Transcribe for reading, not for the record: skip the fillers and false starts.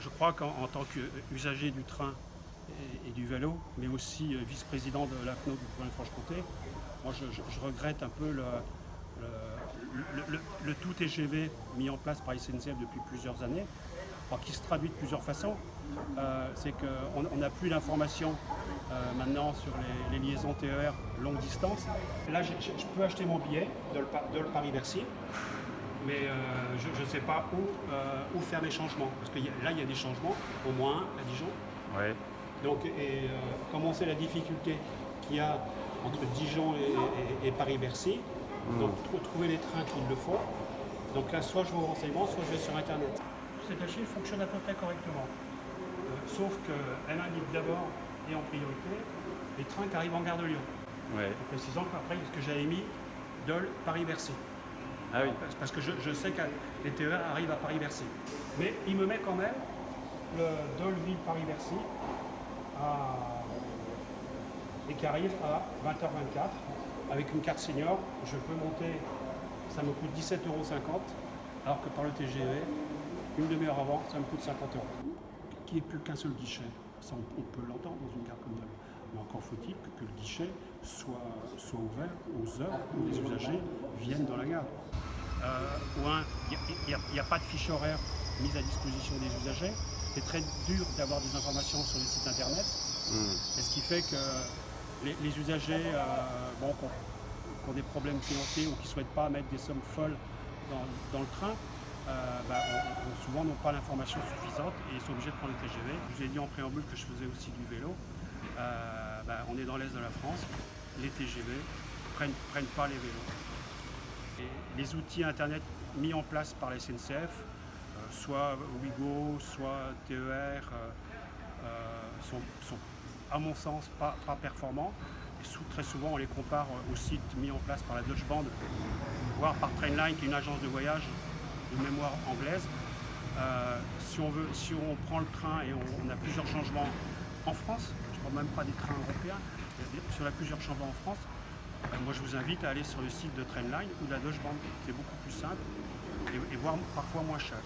Je crois qu'en tant qu'usager du train et du vélo, mais aussi vice-président de l'AFNO du Bourgogne-Franche-Comté, moi je regrette un peu le tout TGV mis en place par SNCF depuis plusieurs années, alors qui se traduit de plusieurs façons. C'est qu'on n'a plus d'informations maintenant sur les liaisons TER longue distance. Là, je peux acheter mon billet de le Paris-Bercy, mais je ne sais pas où faire les changements. Parce que là, il y a des changements, au moins à Dijon. Ouais. Donc, comme on sait la difficulté qu'il y a entre Dijon et Paris-Bercy, donc trouver les trains qui le font. Donc là, soit je vais au renseignement, soit je vais sur Internet. Cette machine fonctionne à peu près correctement. Sauf qu'elle indique d'abord et en priorité les trains qui arrivent en gare de Lyon. Ouais. En précisant qu'après, ce que j'avais mis, Dole, Paris-Bercy. Ah oui. Parce que je sais que les TER arrivent à Paris-Bercy. Mais il me met quand même le Dole-Ville Paris-Bercy et qui arrive à 20h24 avec une carte senior. Je peux monter, ça me coûte 17,50 €, alors que par le TGV, une demi-heure avant, ça me coûte 50 €. Qu'il n'y ait plus qu'un seul guichet, ça on peut l'entendre dans une gare comme Dole. Mais encore faut-il que le guichet soit ouvert aux heures où les usagers viennent dans la gare. Il n'y a pas de fiche horaire mise à disposition des usagers. C'est très dur d'avoir des informations sur les sites internet. Et ce qui fait que les usagers qui ont des problèmes financiers ou qui ne souhaitent pas mettre des sommes folles dans le train, souvent n'ont pas l'information suffisante et ils sont obligés de prendre le TGV. Je vous ai dit en préambule que je faisais aussi du vélo. On est dans l'est de la France. Les TGV prennent pas les vélos. Et les outils internet mis en place par la SNCF, soit Ouigo, soit TER, sont à mon sens pas performants. Et très souvent on les compare aux sites mis en place par la Deutsche Bahn, voire par Trainline, qui est une agence de voyage de mémoire anglaise. Si on prend le train et on a plusieurs changements en France, je ne parle même pas des trains européens, si on a plusieurs changements en France, moi je vous invite à aller sur le site de Trainline ou de la Deutsche Bahn. C'est beaucoup plus simple et voire parfois moins cher.